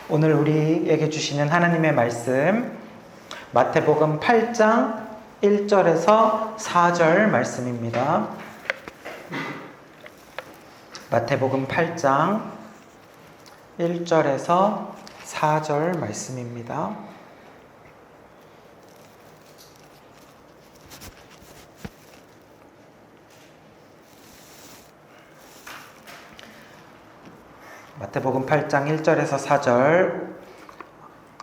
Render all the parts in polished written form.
오늘 우리에게 주시는 하나님의 말씀 마태복음 8장 1절에서 4절 말씀입니다. 마태복음 8장 1절에서 4절 말씀입니다. 마태복음 8장 1절에서 4절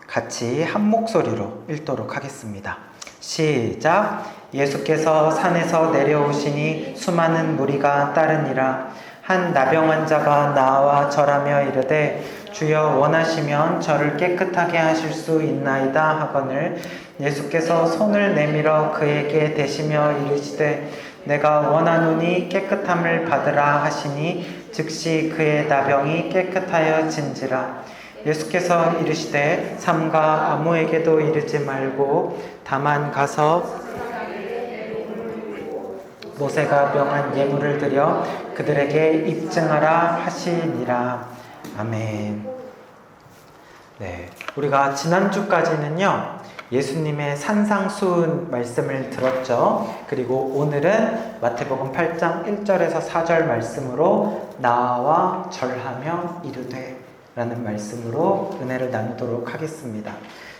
같이 한 목소리로 읽도록 하겠습니다. 시작. 예수께서 산에서 내려오시니 수많은 무리가 따르니라. 한 나병 환자가 나와 절하며 이르되 주여 원하시면 저를 깨끗하게 하실 수 있나이다 하거늘 예수께서 손을 내밀어 그에게 대시며 이르시되 내가 원하노니 깨끗함을 받으라 하시니 즉시 그의 나병이 깨끗하여 진지라. 예수께서 이르시되 삼가 아무에게도 이르지 말고 다만 가서 모세가 명한 예물을 드려 그들에게 입증하라 하시니라. 아멘. 네, 우리가 지난주까지는요 예수님의 산상수훈 말씀을 들었죠. 그리고 오늘은 마태복음 8장 1절에서 4절 말씀으로 나와 절하며 이르되 라는 말씀으로 은혜를 나누도록 하겠습니다.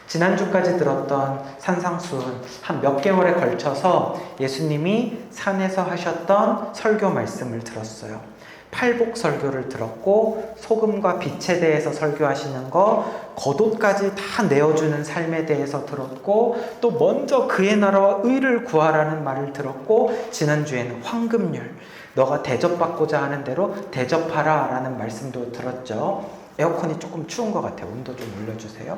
지난주까지 들었던 산상수훈 한 몇 개월에 걸쳐서 예수님이 산에서 하셨던 설교 말씀을 들었어요. 팔복 설교를 들었고 소금과 빛에 대해서 설교하시는 거, 겉옷까지 다 내어주는 삶에 대해서 들었고 또 먼저 그의 나라와 의를 구하라는 말을 들었고 지난주에는 황금률, 너가 대접받고자 하는 대로 대접하라 라는 말씀도 들었죠. 에어컨이 조금 추운 것 같아요. 온도 좀 올려주세요.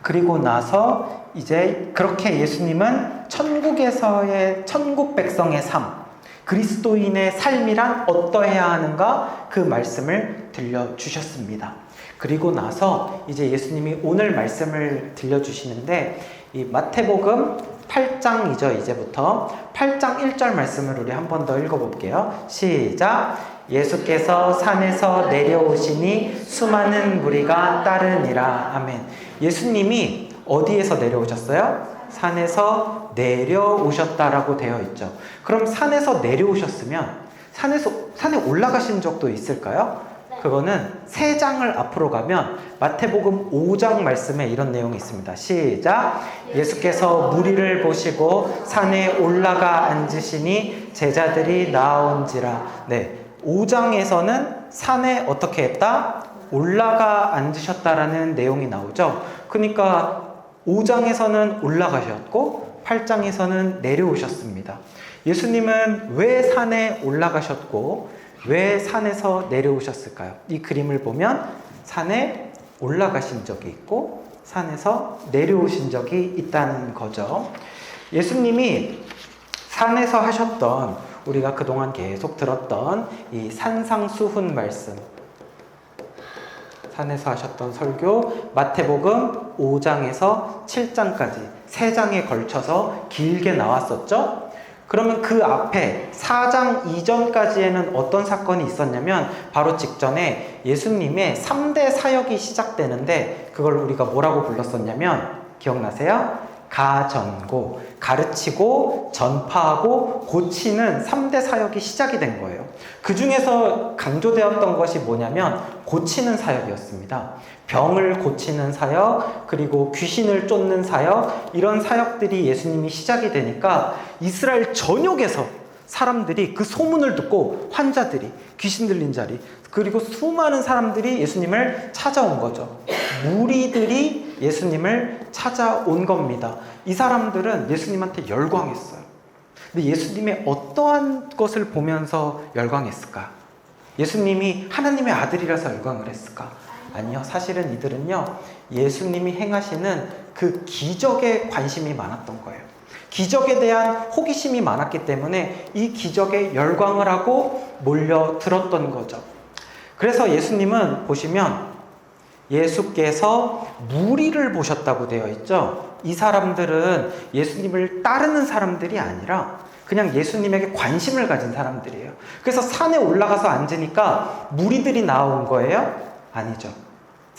그리고 나서 이제 그렇게 예수님은 천국에서의 천국 백성의 삶, 그리스도인의 삶이란 어떠해야 하는가 그 말씀을 들려주셨습니다. 그리고 나서 이제 예수님이 오늘 말씀을 들려주시는데 이 마태복음 8장이죠. 이제부터 8장 1절 말씀을 우리 한 번 더 읽어볼게요. 시작. 예수께서 산에서 내려오시니 수많은 무리가 따르니라. 아멘. 예수님이 어디에서 내려오셨어요? 산에서 내려오셨다라고 되어 있죠. 그럼 산에서 내려오셨으면 산에 올라가신 적도 있을까요? 그거는 3장을 앞으로 가면 마태복음 5장 말씀에 이런 내용이 있습니다. 시작. 예수께서 무리를 보시고 산에 올라가 앉으시니 제자들이 나온지라. 네, 5장에서는 산에 어떻게 했다? 올라가 앉으셨다라는 내용이 나오죠. 그러니까 5장에서는 올라가셨고 8장에서는 내려오셨습니다. 예수님은 왜 산에 올라가셨고 왜 산에서 내려오셨을까요? 이 그림을 보면 산에 올라가신 적이 있고 산에서 내려오신 적이 있다는 거죠. 예수님이 산에서 하셨던, 우리가 그동안 계속 들었던 이 산상수훈 말씀, 산에서 하셨던 설교, 마태복음 5장에서 7장까지 3장에 걸쳐서 길게 나왔었죠. 그러면 그 앞에 4장 이전까지에는 어떤 사건이 있었냐면 바로 직전에 예수님의 3대 사역이 시작되는데 그걸 우리가 뭐라고 불렀었냐면 기억나세요? 가전고, 가르치고 전파하고 고치는 3대 사역이 시작이 된 거예요. 그 중에서 강조되었던 것이 뭐냐면 고치는 사역이었습니다. 병을 고치는 사역, 그리고 귀신을 쫓는 사역, 이런 사역들이 예수님이 시작이 되니까 이스라엘 전역에서 사람들이 그 소문을 듣고 환자들이, 귀신 들린 자리, 그리고 수많은 사람들이 예수님을 찾아온 거죠. 무리들이 예수님을 찾아온 겁니다. 이 사람들은 예수님한테 열광했어요. 근데 예수님의 어떠한 것을 보면서 열광했을까? 예수님이 하나님의 아들이라서 열광을 했을까? 아니요. 사실은 이들은요, 예수님이 행하시는 그 기적에 관심이 많았던 거예요. 기적에 대한 호기심이 많았기 때문에 이 기적에 열광을 하고 몰려들었던 거죠. 그래서 예수님은 보시면 예수께서 무리를 보셨다고 되어 있죠. 이 사람들은 예수님을 따르는 사람들이 아니라 그냥 예수님에게 관심을 가진 사람들이에요. 그래서 산에 올라가서 앉으니까 무리들이 나온 거예요? 아니죠.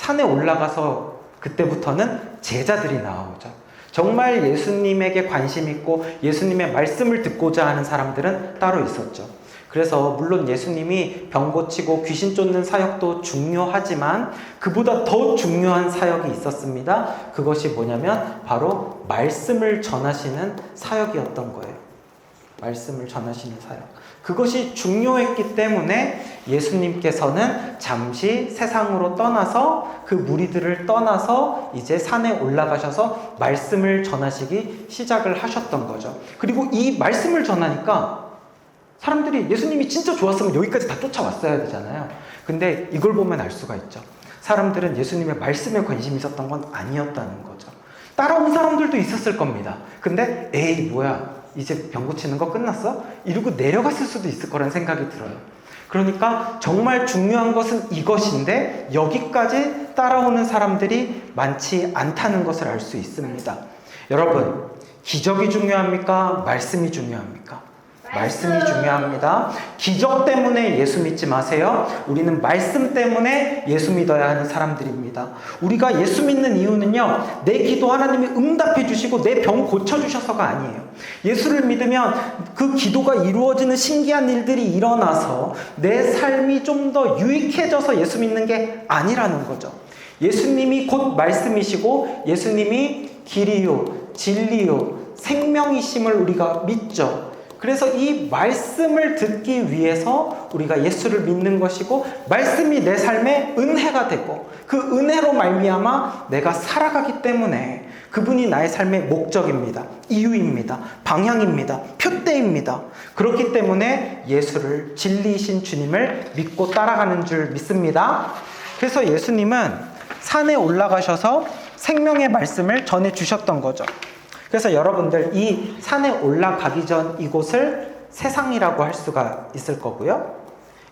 산에 올라가서 그때부터는 제자들이 나오죠. 정말 예수님에게 관심 있고 예수님의 말씀을 듣고자 하는 사람들은 따로 있었죠. 그래서 물론 예수님이 병 고치고 귀신 쫓는 사역도 중요하지만 그보다 더 중요한 사역이 있었습니다. 그것이 뭐냐면 바로 말씀을 전하시는 사역이었던 거예요. 말씀을 전하시는 사역. 그것이 중요했기 때문에 예수님께서는 잠시 세상으로 떠나서 그 무리들을 떠나서 이제 산에 올라가셔서 말씀을 전하시기 시작을 하셨던 거죠. 그리고 이 말씀을 전하니까 사람들이 예수님이 진짜 좋았으면 여기까지 다 쫓아왔어야 되잖아요. 근데 이걸 보면 알 수가 있죠. 사람들은 예수님의 말씀에 관심이 있었던 건 아니었다는 거죠. 따라온 사람들도 있었을 겁니다. 근데 에이 뭐야 이제 병 고치는 거 끝났어? 이러고 내려갔을 수도 있을 거란 생각이 들어요. 그러니까 정말 중요한 것은 이것인데 여기까지 따라오는 사람들이 많지 않다는 것을 알 수 있습니다. 여러분, 기적이 중요합니까? 말씀이 중요합니까? 말씀이 중요합니다. 기적 때문에 예수 믿지 마세요. 우리는 말씀 때문에 예수 믿어야 하는 사람들입니다. 우리가 예수 믿는 이유는요, 내 기도 하나님이 응답해 주시고 내 병 고쳐 주셔서가 아니에요. 예수를 믿으면 그 기도가 이루어지는 신기한 일들이 일어나서 내 삶이 좀 더 유익해져서 예수 믿는 게 아니라는 거죠. 예수님이 곧 말씀이시고 예수님이 길이요, 진리요, 생명이심을 우리가 믿죠. 그래서 이 말씀을 듣기 위해서 우리가 예수를 믿는 것이고 말씀이 내 삶에 은혜가 되고 그 은혜로 말미암아 내가 살아가기 때문에 그분이 나의 삶의 목적입니다. 이유입니다. 방향입니다. 표대입니다. 그렇기 때문에 예수를 진리이신 주님을 믿고 따라가는 줄 믿습니다. 그래서 예수님은 산에 올라가셔서 생명의 말씀을 전해주셨던 거죠. 그래서 여러분들 이 산에 올라가기 전 이곳을 세상이라고 할 수가 있을 거고요.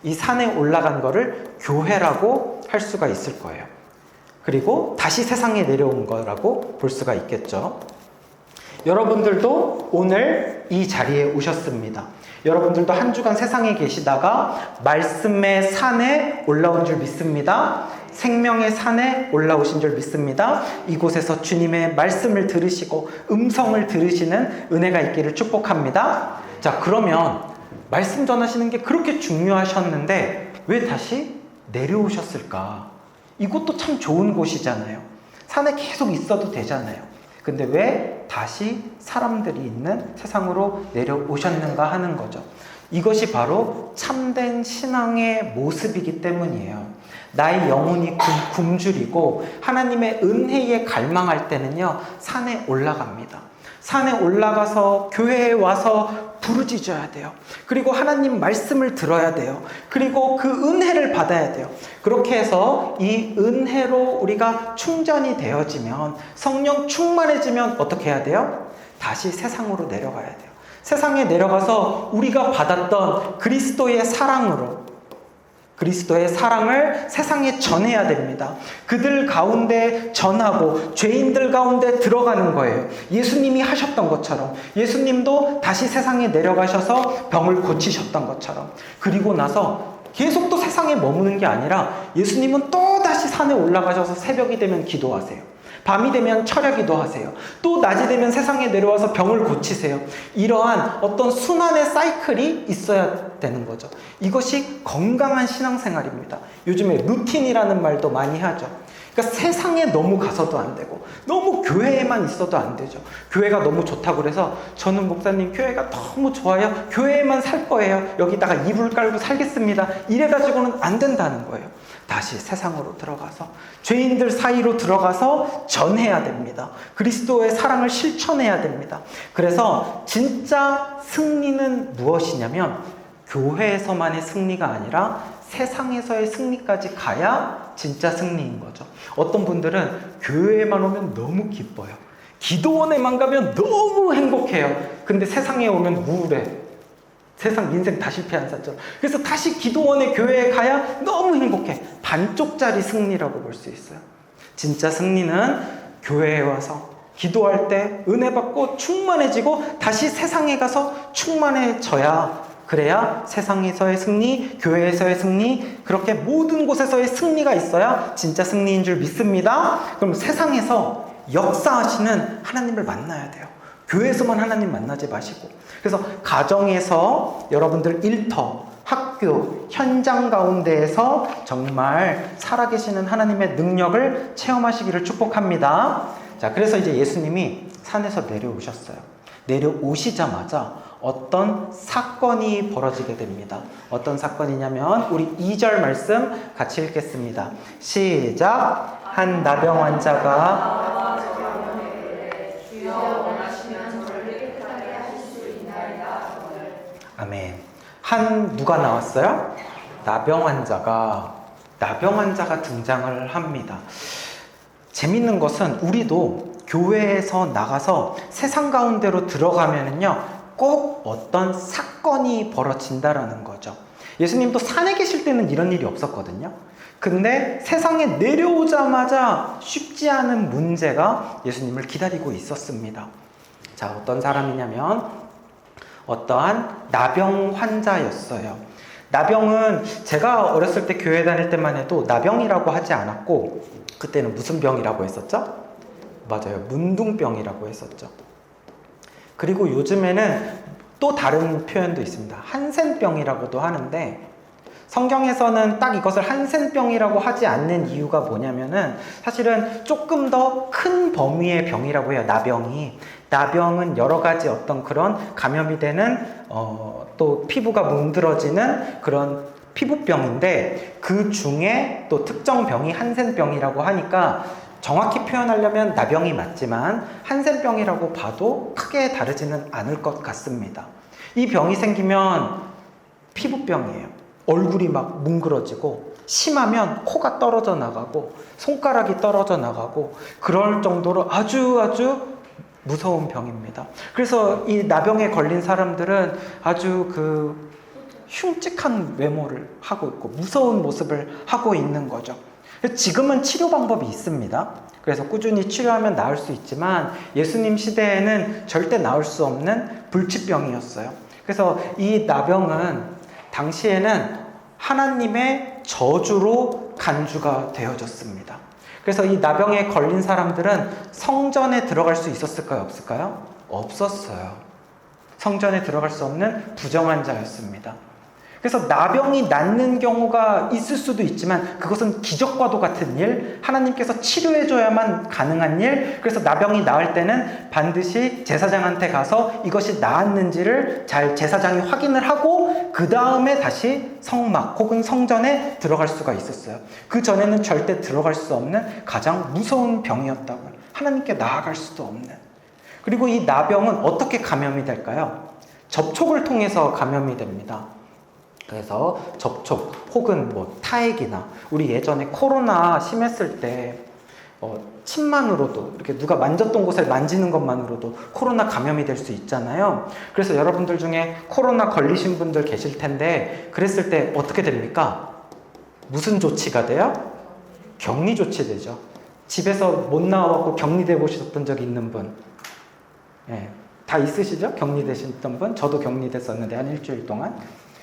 이 산에 올라간 거를 교회라고 할 수가 있을 거예요. 그리고 다시 세상에 내려온 거라고 볼 수가 있겠죠. 여러분들도 오늘 이 자리에 오셨습니다. 여러분들도 한 주간 세상에 계시다가 말씀의 산에 올라온 줄 믿습니다. 생명의 산에 올라오신 줄 믿습니다. 이곳에서 주님의 말씀을 들으시고 음성을 들으시는 은혜가 있기를 축복합니다. 자, 그러면 말씀 전하시는 게 그렇게 중요하셨는데 왜 다시 내려오셨을까? 이곳도 참 좋은 곳이잖아요. 산에 계속 있어도 되잖아요. 근데 왜 다시 사람들이 있는 세상으로 내려오셨는가 하는 거죠. 이것이 바로 참된 신앙의 모습이기 때문이에요. 나의 영혼이 굶주리고 하나님의 은혜에 갈망할 때는요, 산에 올라갑니다. 산에 올라가서 교회에 와서 부르짖어야 돼요. 그리고 하나님 말씀을 들어야 돼요. 그리고 그 은혜를 받아야 돼요. 그렇게 해서 이 은혜로 우리가 충전이 되어지면, 성령 충만해지면 어떻게 해야 돼요? 다시 세상으로 내려가야 돼요. 세상에 내려가서 우리가 받았던 그리스도의 사랑으로 그리스도의 사랑을 세상에 전해야 됩니다. 그들 가운데 전하고 죄인들 가운데 들어가는 거예요. 예수님이 하셨던 것처럼, 예수님도 다시 세상에 내려가셔서 병을 고치셨던 것처럼. 그리고 나서 계속 또 세상에 머무는 게 아니라 예수님은 또 다시 산에 올라가셔서 새벽이 되면 기도하세요. 밤이 되면 철야기도 하세요. 또 낮이 되면 세상에 내려와서 병을 고치세요. 이러한 어떤 순환의 사이클이 있어야 되는 거죠. 이것이 건강한 신앙생활입니다. 요즘에 루틴이라는 말도 많이 하죠. 그러니까 세상에 너무 가서도 안 되고 너무 교회에만 있어도 안 되죠. 교회가 너무 좋다고 그래서 저는 목사님 교회가 너무 좋아요. 교회에만 살 거예요. 여기다가 이불 깔고 살겠습니다. 이래가지고는 안 된다는 거예요. 다시 세상으로 들어가서 죄인들 사이로 들어가서 전해야 됩니다. 그리스도의 사랑을 실천해야 됩니다. 그래서 진짜 승리는 무엇이냐면 교회에서만의 승리가 아니라 세상에서의 승리까지 가야 진짜 승리인 거죠. 어떤 분들은 교회에만 오면 너무 기뻐요. 기도원에만 가면 너무 행복해요. 근데 세상에 오면 우울해. 세상 인생 다 실패한 사람. 그래서 다시 기도원에 교회에 가야 너무 행복해. 반쪽짜리 승리라고 볼 수 있어요. 진짜 승리는 교회에 와서 기도할 때 은혜 받고 충만해지고 다시 세상에 가서 충만해져야 그래야 세상에서의 승리, 교회에서의 승리, 그렇게 모든 곳에서의 승리가 있어야 진짜 승리인 줄 믿습니다. 그럼 세상에서 역사하시는 하나님을 만나야 돼요. 교회에서만 하나님 만나지 마시고. 그래서 가정에서 여러분들 일터, 학교, 현장 가운데에서 정말 살아계시는 하나님의 능력을 체험하시기를 축복합니다. 자, 그래서 이제 예수님이 산에서 내려오셨어요. 내려오시자마자 어떤 사건이 벌어지게 됩니다. 어떤 사건이냐면 우리 2절 말씀 같이 읽겠습니다. 시작! 한 나병 환자가 아멘. 한 누가 나왔어요? 나병 환자가 등장을 합니다. 재밌는 것은 우리도 교회에서 나가서 세상 가운데로 들어가면은요, 꼭 어떤 사건이 벌어진다라는 거죠. 예수님도 산에 계실 때는 이런 일이 없었거든요. 근데 세상에 내려오자마자 쉽지 않은 문제가 예수님을 기다리고 있었습니다. 자, 어떤 사람이냐면 어떠한 나병 환자였어요. 나병은 제가 어렸을 때 교회 다닐 때만 해도 나병이라고 하지 않았고, 그때는 무슨 병이라고 했었죠? 맞아요. 문둥병이라고 했었죠. 그리고 요즘에는 또 다른 표현도 있습니다. 한센병이라고도 하는데, 성경에서는 딱 이것을 한센병이라고 하지 않는 이유가 뭐냐면은 사실은 조금 더 큰 범위의 병이라고 해요. 나병은 여러 가지 어떤 그런 감염이 되는 또 피부가 문드러지는 그런 피부병인데, 그 중에 또 특정 병이 한센병이라고 하니까 정확히 표현하려면 나병이 맞지만 한센병이라고 봐도 크게 다르지는 않을 것 같습니다. 이 병이 생기면 피부병이에요. 얼굴이 막 뭉그러지고, 심하면 코가 떨어져 나가고 손가락이 떨어져 나가고, 그럴 정도로 아주 무서운 병입니다. 그래서 이 나병에 걸린 사람들은 아주 흉측한 외모를 하고 있고 무서운 모습을 하고 있는 거죠. 지금은 치료 방법이 있습니다. 그래서 꾸준히 치료하면 나을 수 있지만 예수님 시대에는 절대 나을 수 없는 불치병이었어요. 그래서 이 나병은 당시에는 하나님의 저주로 간주가 되어졌습니다. 그래서 이 나병에 걸린 사람들은 성전에 들어갈 수 있었을까요? 없을까요? 없었어요. 성전에 들어갈 수 없는 부정환자였습니다. 그래서 나병이 낫는 경우가 있을 수도 있지만 그것은 기적과도 같은 일, 하나님께서 치료해줘야만 가능한 일. 그래서 나병이 나을 때는 반드시 제사장한테 가서 이것이 나았는지를 잘 제사장이 확인을 하고 그 다음에 다시 성막 혹은 성전에 들어갈 수가 있었어요. 그 전에는 절대 들어갈 수 없는 가장 무서운 병이었다고요. 하나님께 나아갈 수도 없는. 그리고 이 나병은 어떻게 감염이 될까요? 접촉을 통해서 감염이 됩니다. 그래서 접촉 혹은 타액이나, 우리 예전에 코로나 심했을 때 침만으로도 이렇게 누가 만졌던 곳을 만지는 것만으로도 코로나 감염이 될 수 있잖아요. 그래서 여러분들 중에 코로나 걸리신 분들 계실 텐데, 그랬을 때 어떻게 됩니까? 무슨 조치가 돼요? 격리 조치되죠. 집에서 못 나와갖고 격리돼 보셨던 적 있는 분? 네, 다 있으시죠? 격리되셨던 분? 저도 격리됐었는데 한 일주일 동안.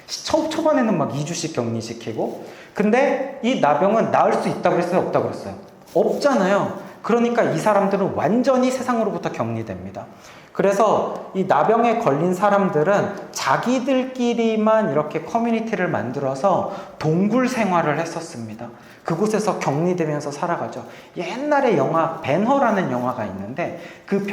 초반에는 막 2주씩 격리시키고. 근데 이 나병은 나을 수 있다고 했어요? 없다고 했어요? 없잖아요. 그러니까 이 사람들은 완전히 세상으로부터 격리됩니다. 그래서 이 나병에 걸린 사람들은 자기들끼리만 이렇게 커뮤니티를 만들어서 동굴 생활을 했었습니다. 그곳에서 격리되면서 살아가죠. 옛날에 영화 벤허라는 영화가 있는데 그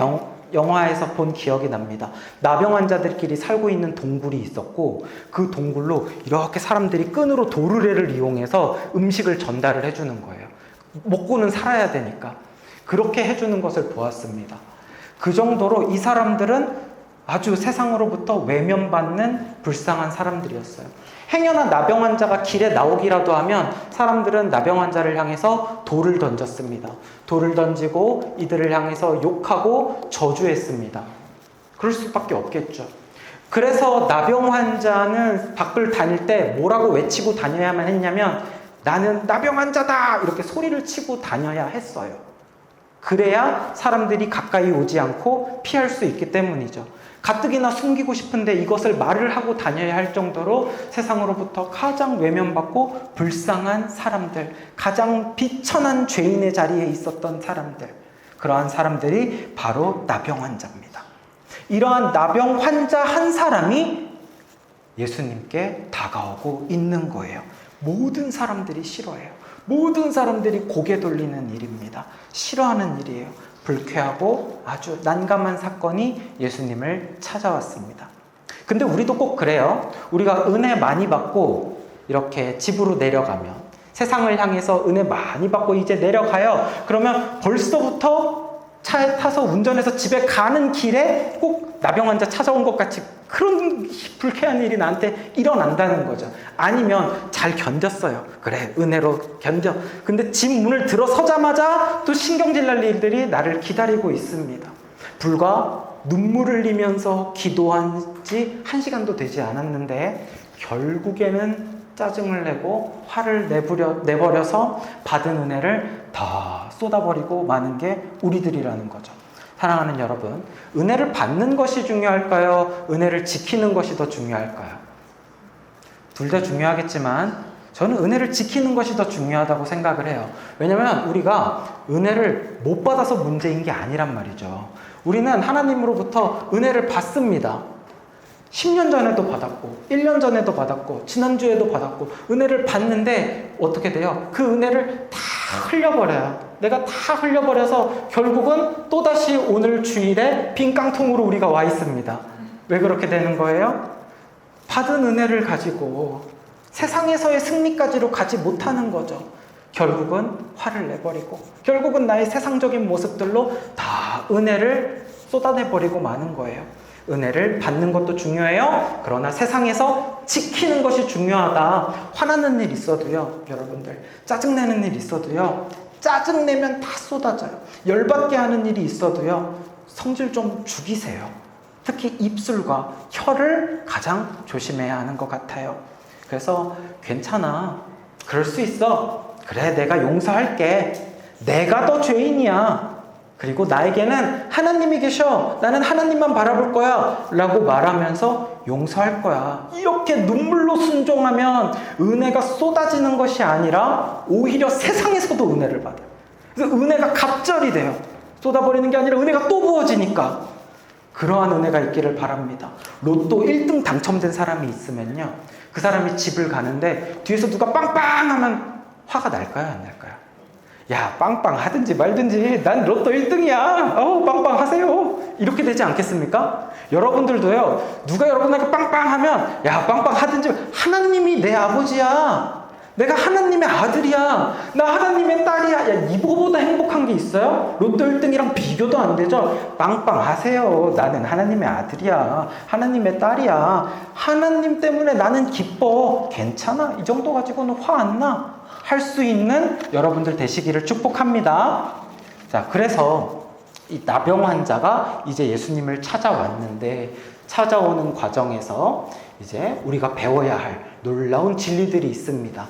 영화에서 본 기억이 납니다. 나병 환자들끼리 살고 있는 동굴이 있었고, 그 동굴로 이렇게 사람들이 끈으로 도르래를 이용해서 음식을 전달을 해주는 거예요. 먹고는 살아야 되니까. 그렇게 해주는 것을 보았습니다. 그 정도로 이 사람들은 아주 세상으로부터 외면받는 불쌍한 사람들이었어요. 행여나 나병 환자가 길에 나오기라도 하면 사람들은 나병 환자를 향해서 돌을 던졌습니다. 돌을 던지고 이들을 향해서 욕하고 저주했습니다. 그럴 수밖에 없겠죠. 그래서 나병 환자는 밖을 다닐 때 뭐라고 외치고 다녀야만 했냐면, 나는 나병 환자다! 이렇게 소리를 치고 다녀야 했어요. 그래야 사람들이 가까이 오지 않고 피할 수 있기 때문이죠. 가뜩이나 숨기고 싶은데 이것을 말을 하고 다녀야 할 정도로 세상으로부터 가장 외면받고 불쌍한 사람들, 가장 비천한 죄인의 자리에 있었던 사람들, 그러한 사람들이 바로 나병 환자입니다. 이러한 나병 환자 한 사람이 예수님께 다가오고 있는 거예요. 모든 사람들이 싫어해요. 모든 사람들이 고개 돌리는 일입니다. 싫어하는 일이에요. 불쾌하고 아주 난감한 사건이 예수님을 찾아왔습니다. 근데 우리도 꼭 그래요. 우리가 은혜 많이 받고 이렇게 집으로 내려가면, 세상을 향해서 은혜 많이 받고 이제 내려가요. 그러면 벌써부터 차에 타서 운전해서 집에 가는 길에 꼭 나병 환자 찾아온 것 같이 그런 불쾌한 일이 나한테 일어난다는 거죠. 아니면 잘 견뎠어요. 그래, 은혜로 견뎌. 근데 집 문을 들어서자마자 또 신경질 날 일들이 나를 기다리고 있습니다. 불과 눈물을 흘리면서 기도한 지 1시간도 되지 않았는데 결국에는 짜증을 내고 화를 내버려서 받은 은혜를 다 쏟아버리고 마는 게 우리들이라는 거죠. 사랑하는 여러분, 은혜를 받는 것이 중요할까요? 은혜를 지키는 것이 더 중요할까요? 둘 다 중요하겠지만 저는 은혜를 지키는 것이 더 중요하다고 생각을 해요. 왜냐하면 우리가 은혜를 못 받아서 문제인 게 아니란 말이죠. 우리는 하나님으로부터 은혜를 받습니다. 10년 전에도 받았고 1년 전에도 받았고 지난주에도 받았고 은혜를 받는데 어떻게 돼요? 그 은혜를 다 흘려버려요. 내가 다 흘려버려서 결국은 또다시 오늘 주일에 빈 깡통으로 우리가 와 있습니다. 왜 그렇게 되는 거예요? 받은 은혜를 가지고 세상에서의 승리까지로 가지 못하는 거죠. 결국은 화를 내버리고 결국은 나의 세상적인 모습들로 다 은혜를 쏟아내버리고 마는 거예요. 은혜를 받는 것도 중요해요. 그러나 세상에서 지키는 것이 중요하다. 화나는 일 있어도요, 여러분들, 짜증내는 일 있어도요, 짜증내면 다 쏟아져요. 열받게 하는 일이 있어도요, 성질 좀 죽이세요. 특히 입술과 혀를 가장 조심해야 하는 것 같아요. 그래서 괜찮아, 그럴 수 있어, 그래, 내가 용서할게, 내가 더 죄인이야, 그리고 나에게는 하나님이 계셔, 나는 하나님만 바라볼 거야 라고 말하면서 용서할 거야, 이렇게 눈물로 순종하면 은혜가 쏟아지는 것이 아니라 오히려 세상에서도 은혜를 받아요. 그래서 은혜가 갑절이 돼요. 쏟아버리는 게 아니라 은혜가 또 부어지니까. 그러한 은혜가 있기를 바랍니다. 로또 1등 당첨된 사람이 있으면요, 그 사람이 집을 가는데 뒤에서 누가 빵빵 하면 화가 날까요, 안 날까요? 야, 빵빵 하든지 말든지 난 로또 1등이야. 빵빵 하세요. 이렇게 되지 않겠습니까? 여러분들도요, 누가 여러분에게 빵빵 하면 야, 빵빵 하든지, 하나님이 내 아버지야. 내가 하나님의 아들이야. 나 하나님의 딸이야. 야, 이거보다 행복한 게 있어요? 로또 1등이랑 비교도 안 되죠? 빵빵 하세요. 나는 하나님의 아들이야. 하나님의 딸이야. 하나님 때문에 나는 기뻐. 괜찮아. 이 정도 가지고는 화 안 나. 할 수 있는 여러분들 되시기를 축복합니다. 자, 그래서 이 나병 환자가 이제 예수님을 찾아왔는데, 찾아오는 과정에서 이제 우리가 배워야 할 놀라운 진리들이 있습니다.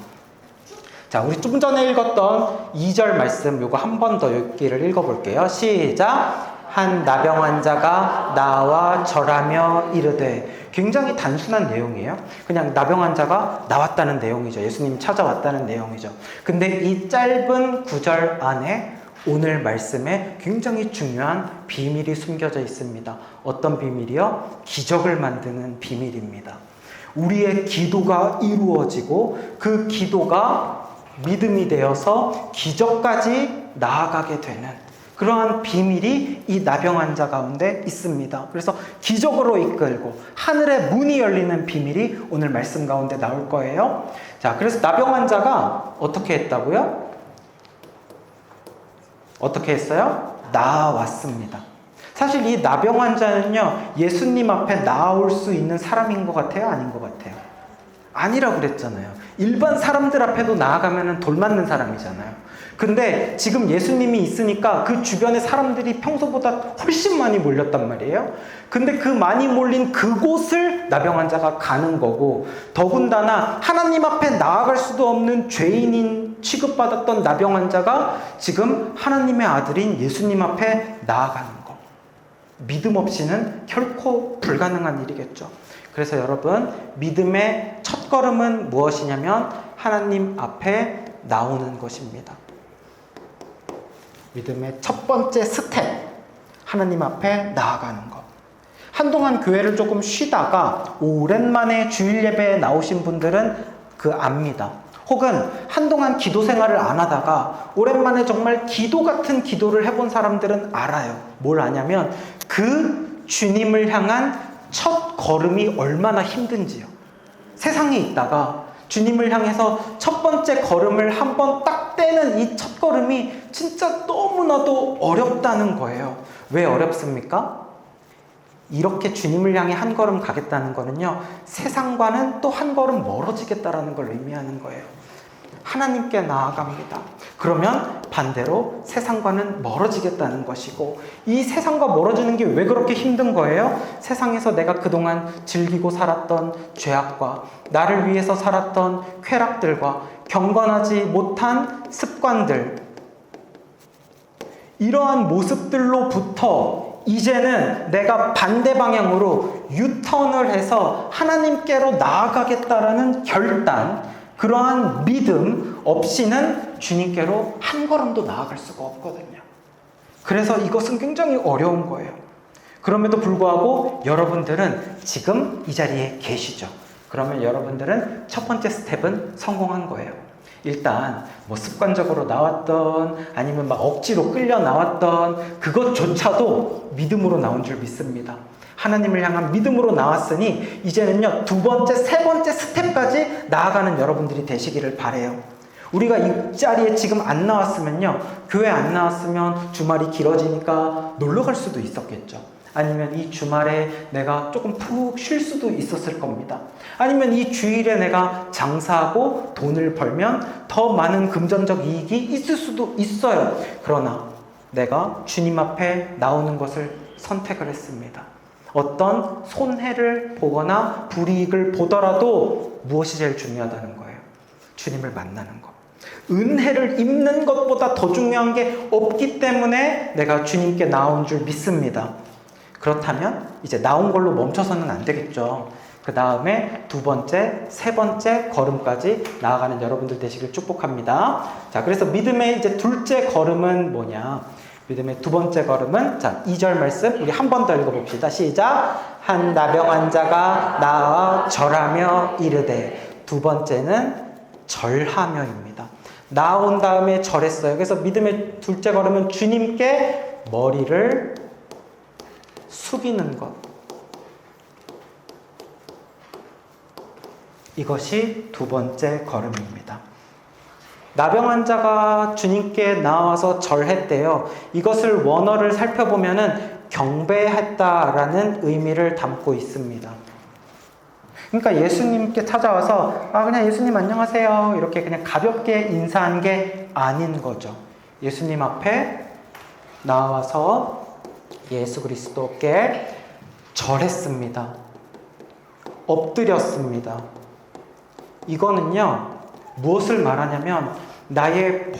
자, 우리 좀 전에 읽었던 2절 말씀, 요거 한 번 더 읽기를 읽어볼게요. 시작! 한 나병 환자가 나와 절하며 이르되. 굉장히 단순한 내용이에요. 그냥 나병 환자가 나왔다는 내용이죠. 예수님 찾아왔다는 내용이죠. 근데 이 짧은 구절 안에 오늘 말씀에 굉장히 중요한 비밀이 숨겨져 있습니다. 어떤 비밀이요? 기적을 만드는 비밀입니다. 우리의 기도가 이루어지고 그 기도가 믿음이 되어서 기적까지 나아가게 되는 그러한 비밀이 이 나병 환자 가운데 있습니다. 그래서 기적으로 이끌고 하늘의 문이 열리는 비밀이 오늘 말씀 가운데 나올 거예요. 자, 그래서 나병 환자가 어떻게 했다고요? 어떻게 했어요? 나아왔습니다. 사실 이 나병 환자는요, 예수님 앞에 나아올 수 있는 사람인 것 같아요? 아닌 것 같아요? 아니라고 그랬잖아요. 일반 사람들 앞에도 나아가면 돌 맞는 사람이잖아요. 근데 지금 예수님이 있으니까 그 주변에 사람들이 평소보다 훨씬 많이 몰렸단 말이에요. 근데 그 많이 몰린 그곳을 나병 환자가 가는 거고, 더군다나 하나님 앞에 나아갈 수도 없는 죄인인 취급받았던 나병 환자가 지금 하나님의 아들인 예수님 앞에 나아가는 거. 믿음 없이는 결코 불가능한 일이겠죠. 그래서 여러분, 믿음의 첫 걸음은 무엇이냐면 하나님 앞에 나오는 것입니다. 믿음의 첫 번째 스텝, 하나님 앞에 나아가는 것. 한동안 교회를 조금 쉬다가 오랜만에 주일 예배에 나오신 분들은 압니다. 혹은 한동안 기도 생활을 안 하다가 오랜만에 정말 기도 같은 기도를 해본 사람들은 알아요. 뭘 아냐면 그 주님을 향한 첫 걸음이 얼마나 힘든지요. 세상에 있다가 주님을 향해서 첫 번째 걸음을 한번 딱 떼는 이 첫 걸음이 진짜 너무나도 어렵다는 거예요. 왜 어렵습니까? 이렇게 주님을 향해 한 걸음 가겠다는 거는요, 세상과는 또 한 걸음 멀어지겠다라는 걸 의미하는 거예요. 하나님께 나아갑니다. 그러면 반대로 세상과는 멀어지겠다는 것이고, 이 세상과 멀어지는 게 왜 그렇게 힘든 거예요? 세상에서 내가 그동안 즐기고 살았던 죄악과 나를 위해서 살았던 쾌락들과 경건하지 못한 습관들, 이러한 모습들로부터 이제는 내가 반대 방향으로 유턴을 해서 하나님께로 나아가겠다라는 결단, 그러한 믿음 없이는 주님께로 한 걸음도 나아갈 수가 없거든요. 그래서 이것은 굉장히 어려운 거예요. 그럼에도 불구하고 여러분들은 지금 이 자리에 계시죠. 그러면 여러분들은 첫 번째 스텝은 성공한 거예요. 일단 뭐 습관적으로 나왔던 아니면 막 억지로 끌려 나왔던 그것조차도 믿음으로 나온 줄 믿습니다. 하나님을 향한 믿음으로 나왔으니 이제는요, 두 번째, 세 번째 스텝까지 나아가는 여러분들이 되시기를 바라요. 우리가 이 자리에 지금 안 나왔으면요, 교회 안 나왔으면 주말이 길어지니까 놀러 갈 수도 있었겠죠. 아니면 이 주말에 내가 조금 푹 쉴 수도 있었을 겁니다. 아니면 이 주일에 내가 장사하고 돈을 벌면 더 많은 금전적 이익이 있을 수도 있어요. 그러나 내가 주님 앞에 나오는 것을 선택을 했습니다. 어떤 손해를 보거나 불이익을 보더라도 무엇이 제일 중요하다는 거예요? 주님을 만나는 것. 은혜를 입는 것보다 더 중요한 게 없기 때문에 내가 주님께 나온 줄 믿습니다. 그렇다면 이제 나온 걸로 멈춰서는 안 되겠죠. 그 다음에 두 번째, 세 번째 걸음까지 나아가는 여러분들 되시길 축복합니다. 자, 그래서 믿음의 이제 둘째 걸음은 뭐냐? 믿음의 두 번째 걸음은, 자, 2절 말씀 우리 한 번 더 읽어봅시다. 시작. 한 나병 환자가 나와 절하며 이르되. 두 번째는 절하며입니다. 나온 다음에 절했어요. 그래서 믿음의 둘째 걸음은 주님께 머리를 숙이는 것. 이것이 두 번째 걸음입니다. 나병 환자가 주님께 나와서 절했대요. 이것을 원어를 살펴보면은 경배했다라는 의미를 담고 있습니다. 그러니까 예수님께 찾아와서 그냥 예수님 안녕하세요 이렇게 그냥 가볍게 인사한 게 아닌 거죠. 예수님 앞에 나와서 예수 그리스도께 절했습니다. 엎드렸습니다. 이거는요, 무엇을 말하냐면 나의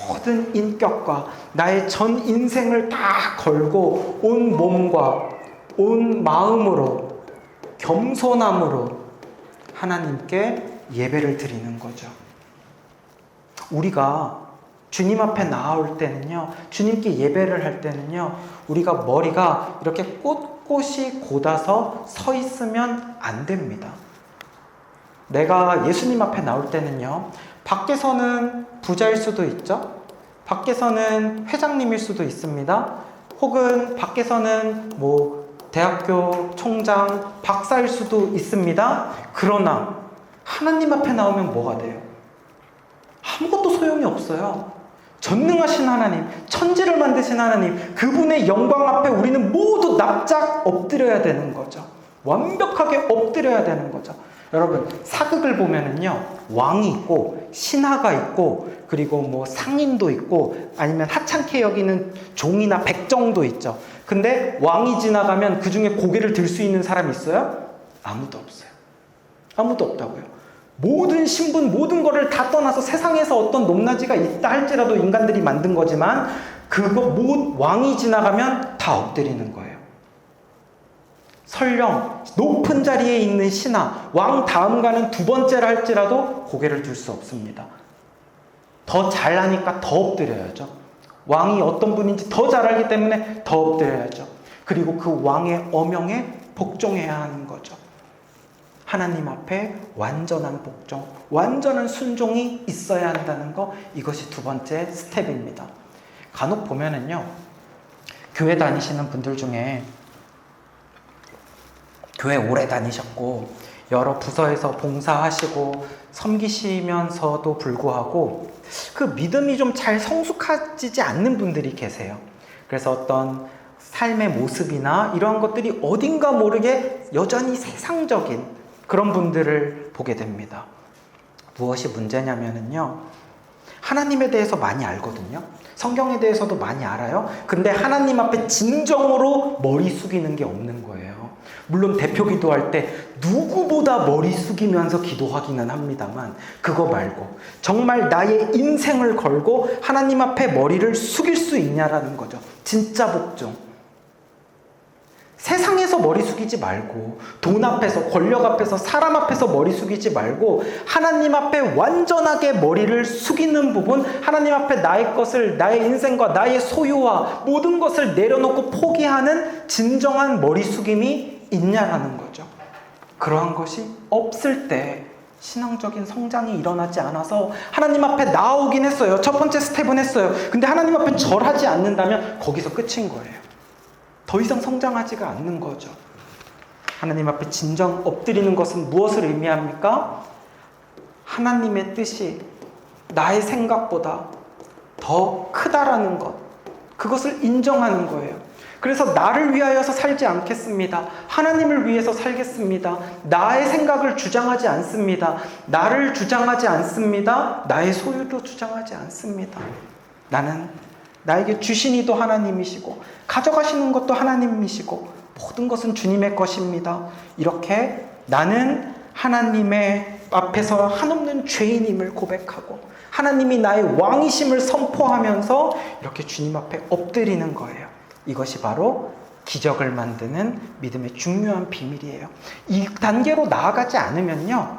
모든 인격과 나의 전 인생을 다 걸고 온 몸과 온 마음으로 겸손함으로 하나님께 예배를 드리는 거죠. 우리가 주님 앞에 나올 때는요, 주님께 예배를 할 때는요, 우리가 머리가 이렇게 꼿꼿이 곧아서 서 있으면 안 됩니다. 내가 예수님 앞에 나올 때는요, 밖에서는 부자일 수도 있죠. 밖에서는 회장님일 수도 있습니다. 혹은 밖에서는 대학교 총장, 박사일 수도 있습니다. 그러나 하나님 앞에 나오면 뭐가 돼요? 아무것도 소용이 없어요. 전능하신 하나님, 천지를 만드신 하나님, 그분의 영광 앞에 우리는 모두 납작 엎드려야 되는 거죠. 완벽하게 엎드려야 되는 거죠. 여러분, 사극을 보면은요, 왕이 있고 신하가 있고 그리고 상인도 있고 아니면 하찮게 여기는 종이나 백정도 있죠. 근데 왕이 지나가면 그 중에 고개를 들 수 있는 사람이 있어요? 아무도 없어요. 아무도 없다고요. 모든 신분, 모든 거를 다 떠나서 세상에서 어떤 높낮이가 있다 할지라도 인간들이 만든 거지만 왕이 지나가면 다 엎드리는 거예요. 설령 높은 자리에 있는 신하, 왕 다음 가는 두 번째라 할지라도 고개를 들 수 없습니다. 더 잘나니까 더 엎드려야죠. 왕이 어떤 분인지 더 잘 알기 때문에 더 엎드려야죠. 그리고 그 왕의 어명에 복종해야 하는 거죠. 하나님 앞에 완전한 복종, 완전한 순종이 있어야 한다는 거, 이것이 두 번째 스텝입니다. 간혹 보면은요, 교회 다니시는 분들 중에 교회 오래 다니셨고 여러 부서에서 봉사하시고 섬기시면서도 불구하고 그 믿음이 좀 잘 성숙해지지 않는 분들이 계세요. 그래서 어떤 삶의 모습이나 이러한 것들이 어딘가 모르게 여전히 세상적인 그런 분들을 보게 됩니다. 무엇이 문제냐면요, 하나님에 대해서 많이 알거든요. 성경에 대해서도 많이 알아요. 근데 하나님 앞에 진정으로 머리 숙이는 게 없는 거예요. 물론 대표 기도할 때 누구보다 머리 숙이면서 기도하기는 합니다만, 그거 말고 정말 나의 인생을 걸고 하나님 앞에 머리를 숙일 수 있냐라는 거죠. 진짜 복종. 세상에서 머리 숙이지 말고, 돈 앞에서, 권력 앞에서, 사람 앞에서 머리 숙이지 말고 하나님 앞에 완전하게 머리를 숙이는 부분, 하나님 앞에 나의 것을, 나의 인생과 나의 소유와 모든 것을 내려놓고 포기하는 진정한 머리 숙임이 있냐라는 거죠. 그러한 것이 없을 때 신앙적인 성장이 일어나지 않아서 하나님 앞에 나오긴 했어요. 첫 번째 스텝은 했어요. 근데 하나님 앞에 절하지 않는다면 거기서 끝인 거예요. 더 이상 성장하지가 않는 거죠. 하나님 앞에 진정 엎드리는 것은 무엇을 의미합니까? 하나님의 뜻이 나의 생각보다 더 크다라는 것, 그것을 인정하는 거예요. 그래서 나를 위하여서 살지 않겠습니다. 하나님을 위해서 살겠습니다. 나의 생각을 주장하지 않습니다. 나를 주장하지 않습니다. 나의 소유도 주장하지 않습니다. 나에게 주신 이도 하나님이시고 가져가시는 것도 하나님이시고 모든 것은 주님의 것입니다. 이렇게 나는 하나님의 앞에서 한없는 죄인임을 고백하고 하나님이 나의 왕이심을 선포하면서 이렇게 주님 앞에 엎드리는 거예요. 이것이 바로 기적을 만드는 믿음의 중요한 비밀이에요. 이 단계로 나아가지 않으면요,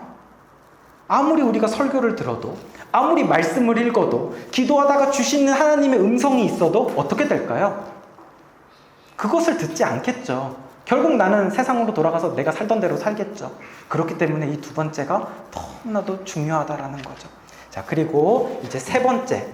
아무리 우리가 설교를 들어도, 아무리 말씀을 읽어도, 기도하다가 주시는 하나님의 음성이 있어도 어떻게 될까요? 그것을 듣지 않겠죠. 결국 나는 세상으로 돌아가서 내가 살던 대로 살겠죠. 그렇기 때문에 이 두 번째가 너무나도 중요하다라는 거죠. 자, 그리고 이제 세 번째,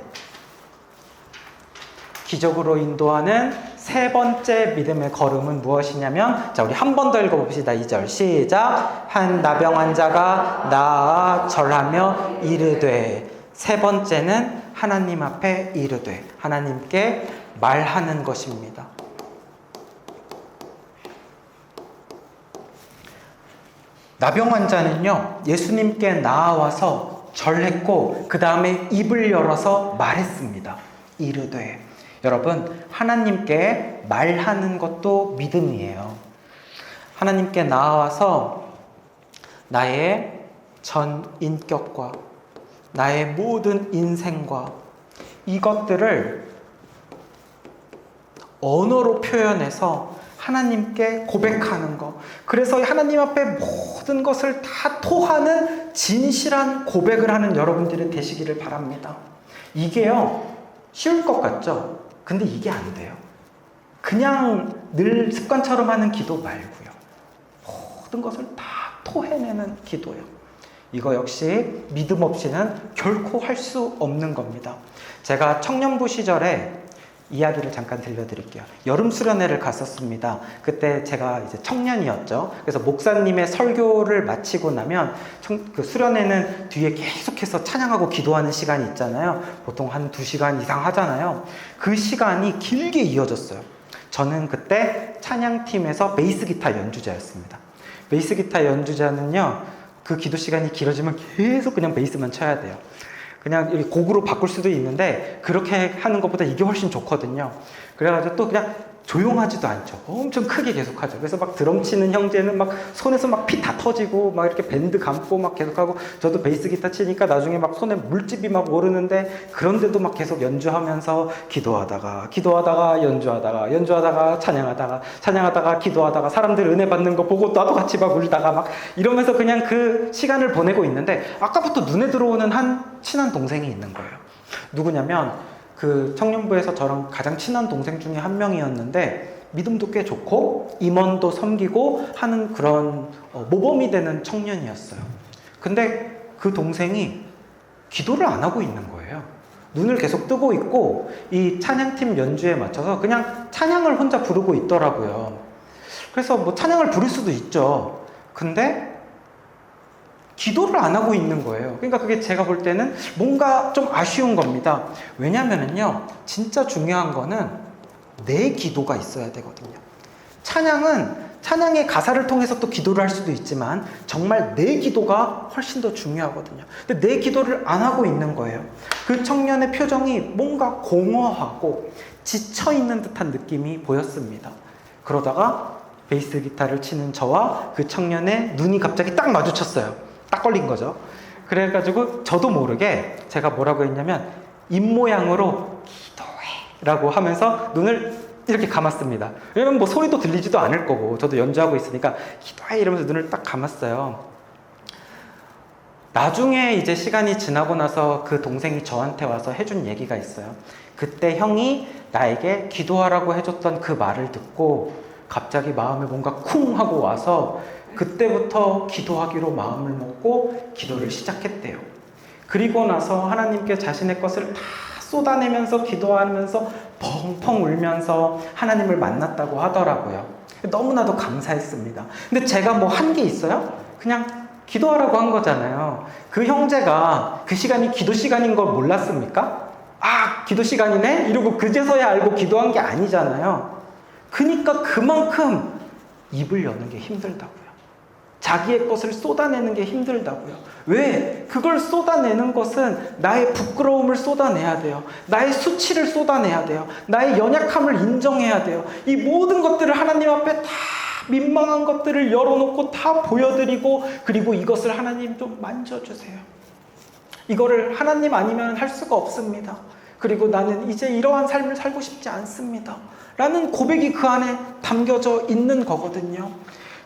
기적으로 인도하는 세 번째 믿음의 걸음은 무엇이냐면, 자, 우리 한 번 더 읽어봅시다. 2절 시작. 한 나병 환자가 나아 절하며 이르되. 세 번째는 하나님 앞에 이르되, 하나님께 말하는 것입니다. 나병 환자는요, 예수님께 나아와서 절했고 그 다음에 입을 열어서 말했습니다. 이르되. 여러분, 하나님께 말하는 것도 믿음이에요. 하나님께 나아와서 나의 전 인격과 나의 모든 인생과 이것들을 언어로 표현해서 하나님께 고백하는 것. 그래서 하나님 앞에 모든 것을 다 토하는 진실한 고백을 하는 여러분들이 되시기를 바랍니다. 이게요, 쉬울 것 같죠? 근데 이게 안 돼요. 그냥 늘 습관처럼 하는 기도 말고요. 모든 것을 다 토해내는 기도요. 이거 역시 믿음 없이는 결코 할 수 없는 겁니다. 제가 청년부 시절에 이야기를 잠깐 들려드릴게요. 여름 수련회를 갔었습니다. 그때 제가 이제 청년이었죠. 그래서 목사님의 설교를 마치고 나면 그 수련회는 뒤에 계속해서 찬양하고 기도하는 시간이 있잖아요. 보통 한 2시간 이상 하잖아요. 그 시간이 길게 이어졌어요. 저는 그때 찬양팀에서 베이스 기타 연주자였습니다. 베이스 기타 연주자는요, 그 기도 시간이 길어지면 계속 그냥 베이스만 쳐야 돼요. 그냥 곡으로 바꿀 수도 있는데 그렇게 하는 것보다 이게 훨씬 좋거든요. 그래가지고 또 그냥 조용하지도 않죠. 엄청 크게 계속하죠. 그래서 막 드럼 치는 형제는 막 손에서 막 피 다 터지고 막 이렇게 밴드 감고 막 계속하고, 저도 베이스 기타 치니까 나중에 막 손에 물집이 막 오르는데 그런데도 막 계속 연주하면서 기도하다가 연주하다가 찬양하다가 기도하다가 사람들 은혜 받는 거 보고 나도 같이 막 울다가 막 이러면서 그냥 그 시간을 보내고 있는데, 아까부터 눈에 들어오는 한 친한 동생이 있는 거예요. 누구냐면 그 청년부에서 저랑 가장 친한 동생 중에 한 명이었는데, 믿음도 꽤 좋고 임원도 섬기고 하는 그런 모범이 되는 청년이었어요. 근데 그 동생이 기도를 안 하고 있는 거예요. 눈을 계속 뜨고 있고 이 찬양팀 연주에 맞춰서 그냥 찬양을 혼자 부르고 있더라고요. 그래서 뭐 찬양을 부를 수도 있죠. 근데 기도를 안 하고 있는 거예요. 그러니까 그게 제가 볼 때는 뭔가 좀 아쉬운 겁니다. 왜냐면은요, 진짜 중요한 거는 내 기도가 있어야 되거든요. 찬양의 가사를 통해서 또 기도를 할 수도 있지만 정말 내 기도가 훨씬 더 중요하거든요. 근데 내 기도를 안 하고 있는 거예요. 그 청년의 표정이 뭔가 공허하고 지쳐있는 듯한 느낌이 보였습니다. 그러다가 베이스 기타를 치는 저와 그 청년의 눈이 갑자기 딱 마주쳤어요. 딱 걸린 거죠. 그래가지고 저도 모르게 제가 뭐라고 했냐면, 입모양으로 기도해 라고 하면서 눈을 이렇게 감았습니다. 왜냐면 뭐 소리도 들리지도 않을 거고 저도 연주하고 있으니까 기도해 이러면서 눈을 딱 감았어요. 나중에 이제 시간이 지나고 나서 그 동생이 저한테 와서 해준 얘기가 있어요. 그때 형이 나에게 기도하라고 해줬던 그 말을 듣고 갑자기 마음에 뭔가 쿵 하고 와서 그때부터 기도하기로 마음을 먹고 기도를 시작했대요. 그리고 나서 하나님께 자신의 것을 다 쏟아내면서 기도하면서 펑펑 울면서 하나님을 만났다고 하더라고요. 너무나도 감사했습니다. 근데 제가 뭐 한 게 있어요? 그냥 기도하라고 한 거잖아요. 그 형제가 그 시간이 기도 시간인 걸 몰랐습니까? 아, 기도 시간이네? 이러고 그제서야 알고 기도한 게 아니잖아요. 그러니까 그만큼 입을 여는 게 힘들다고요. 자기의 것을 쏟아내는 게 힘들다고요. 왜? 그걸 쏟아내는 것은 나의 부끄러움을 쏟아내야 돼요. 나의 수치를 쏟아내야 돼요. 나의 연약함을 인정해야 돼요. 이 모든 것들을 하나님 앞에 다 민망한 것들을 열어놓고 다 보여드리고, 그리고 이것을 하나님 좀 만져주세요. 이거를 하나님 아니면 할 수가 없습니다. 그리고 나는 이제 이러한 삶을 살고 싶지 않습니다. 라는 고백이 그 안에 담겨져 있는 거거든요.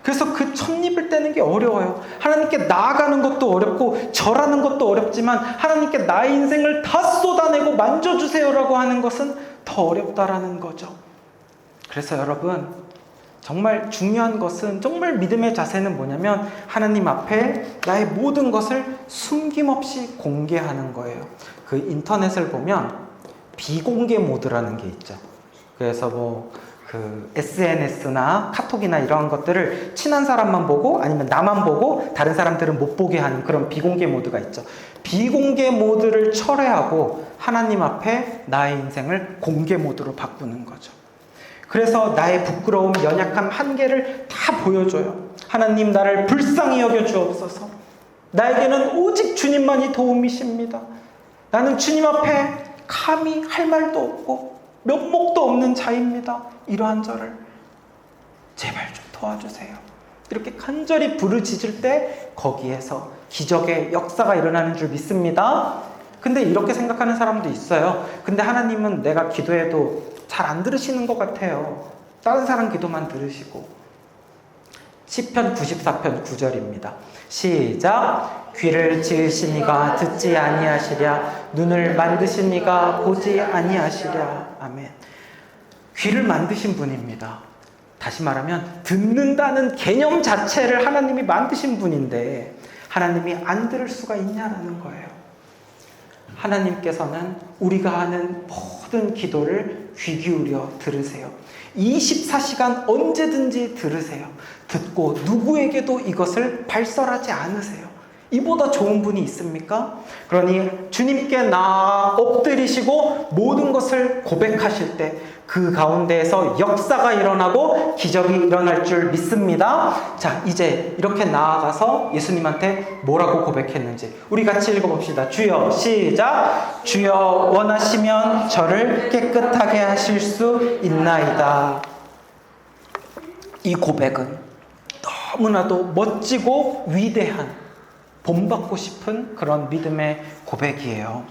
그래서 그 첫 입을 떼는 게 어려워요. 하나님께 나아가는 것도 어렵고 절하는 것도 어렵지만 하나님께 나의 인생을 다 쏟아내고 만져주세요라고 하는 것은 더 어렵다라는 거죠. 그래서 여러분, 정말 중요한 것은, 정말 믿음의 자세는 뭐냐면 하나님 앞에 나의 모든 것을 숨김없이 공개하는 거예요. 그 인터넷을 보면 비공개 모드라는 게 있죠. 그래서 뭐 그 SNS나 카톡이나 이런 것들을 친한 사람만 보고 아니면 나만 보고 다른 사람들은 못 보게 하는 그런 비공개 모드가 있죠. 비공개 모드를 철회하고 하나님 앞에 나의 인생을 공개 모드로 바꾸는 거죠. 그래서 나의 부끄러움, 연약함, 한계를 다 보여줘요. 하나님, 나를 불쌍히 여겨 주옵소서. 나에게는 오직 주님만이 도움이십니다. 나는 주님 앞에 감히 할 말도 없고 면목도 없는 자입니다. 이러한 저를 제발 좀 도와주세요. 이렇게 간절히 부르짖을 때 거기에서 기적의 역사가 일어나는 줄 믿습니다. 근데 이렇게 생각하는 사람도 있어요. 근데 하나님은 내가 기도해도 잘 안 들으시는 것 같아요. 다른 사람 기도만 들으시고. 시편 94편 9절입니다. 시작. 귀를 지으시니가 듣지 아니하시랴, 눈을 만드시니가 보지 아니하시랴. 아멘. 귀를 만드신 분입니다. 다시 말하면 듣는다는 개념 자체를 하나님이 만드신 분인데 하나님이 안 들을 수가 있냐라는 거예요. 하나님께서는 우리가 하는 모든 기도를 귀 기울여 들으세요. 24시간 언제든지 들으세요. 듣고 누구에게도 이것을 발설하지 않으세요. 이보다 좋은 분이 있습니까? 그러니 주님께 나아 엎드리시고 모든 것을 고백하실 때 그 가운데에서 역사가 일어나고 기적이 일어날 줄 믿습니다. 자, 이제 이렇게 나아가서 예수님한테 뭐라고 고백했는지 우리 같이 읽어봅시다. 주여, 시작. 주여, 원하시면 저를 깨끗하게 하실 수 있나이다. 이 고백은 너무나도 멋지고 위대한, 본받고 싶은 그런 믿음의 고백이에요.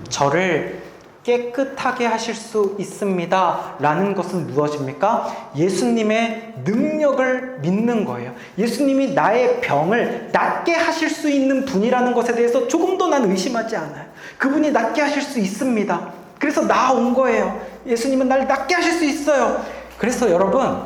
저를 깨끗하게 하실 수 있습니다 라는 것은 무엇입니까? 예수님의 능력을 믿는 거예요. 예수님이 나의 병을 낫게 하실 수 있는 분이라는 것에 대해서 조금도 난 의심하지 않아요. 그분이 낫게 하실 수 있습니다. 그래서 나온 거예요. 예수님은 나를 낫게 하실 수 있어요. 그래서 여러분,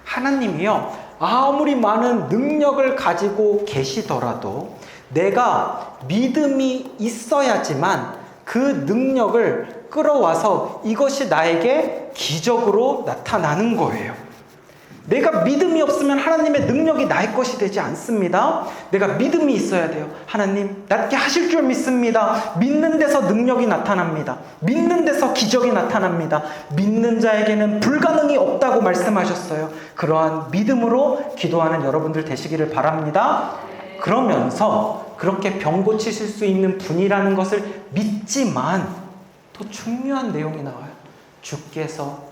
하나님이요, 아무리 많은 능력을 가지고 계시더라도 내가 믿음이 있어야지만 그 능력을 끌어와서 이것이 나에게 기적으로 나타나는 거예요. 내가 믿음이 없으면 하나님의 능력이 나의 것이 되지 않습니다. 내가 믿음이 있어야 돼요. 하나님 낫게 하실 줄 믿습니다. 믿는 데서 능력이 나타납니다. 믿는 데서 기적이 나타납니다. 믿는 자에게는 불가능이 없다고 말씀하셨어요. 그러한 믿음으로 기도하는 여러분들 되시기를 바랍니다. 그러면서 그렇게 병 고치실 수 있는 분이라는 것을 믿지만 또 중요한 내용이 나와요. 주께서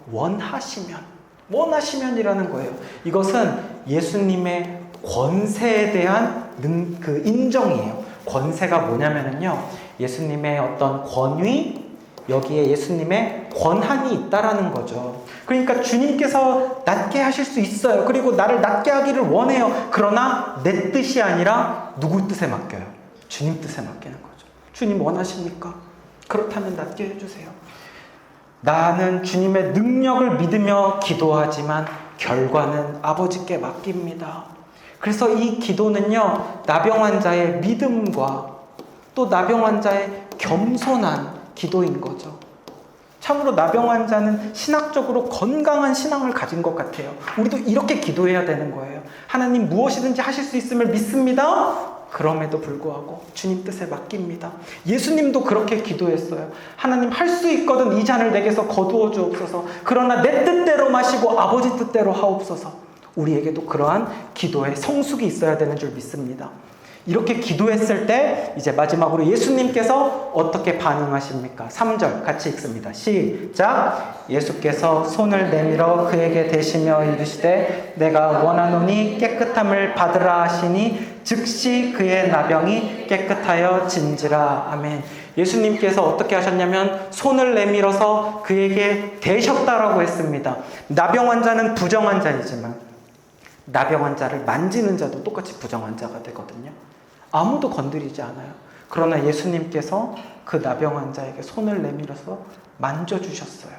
원하시면이라는 거예요. 이것은 예수님의 권세에 대한 인정이에요. 권세가 뭐냐면요, 예수님의 어떤 권위, 여기에 예수님의 권한이 있다라는 거죠. 그러니까 주님께서 낫게 하실 수 있어요. 그리고 나를 낫게 하기를 원해요. 그러나 내 뜻이 아니라 누구 뜻에 맡겨요? 주님 뜻에 맡기는 거죠. 주님 원하십니까? 그렇다면 낫게 해주세요. 나는 주님의 능력을 믿으며 기도하지만 결과는 아버지께 맡깁니다. 그래서 이 기도는요, 나병 환자의 믿음과 또 나병 환자의 겸손한 기도인 거죠. 참으로 나병 환자는 신학적으로 건강한 신앙을 가진 것 같아요. 우리도 이렇게 기도해야 되는 거예요. 하나님 무엇이든지 하실 수 있음을 믿습니다. 그럼에도 불구하고 주님 뜻에 맡깁니다. 예수님도 그렇게 기도했어요. 하나님 할 수 있거든 이 잔을 내게서 거두어 주옵소서. 그러나 내 뜻대로 마시고 아버지 뜻대로 하옵소서. 우리에게도 그러한 기도의 성숙이 있어야 되는 줄 믿습니다. 이렇게 기도했을 때 이제 마지막으로 예수님께서 어떻게 반응하십니까? 3절 같이 읽습니다. 시작. 예수께서 손을 내밀어 그에게 대시며 이르시되 내가 원하노니 깨끗함을 받으라 하시니 즉시 그의 나병이 깨끗하여 진지라. 아멘. 예수님께서 어떻게 하셨냐면 손을 내밀어서 그에게 대셨다라고 했습니다. 나병 환자는 부정 환자이지만 나병 환자를 만지는 자도 똑같이 부정 환자가 되거든요. 아무도 건드리지 않아요. 그러나 예수님께서 그 나병 환자에게 손을 내밀어서 만져주셨어요.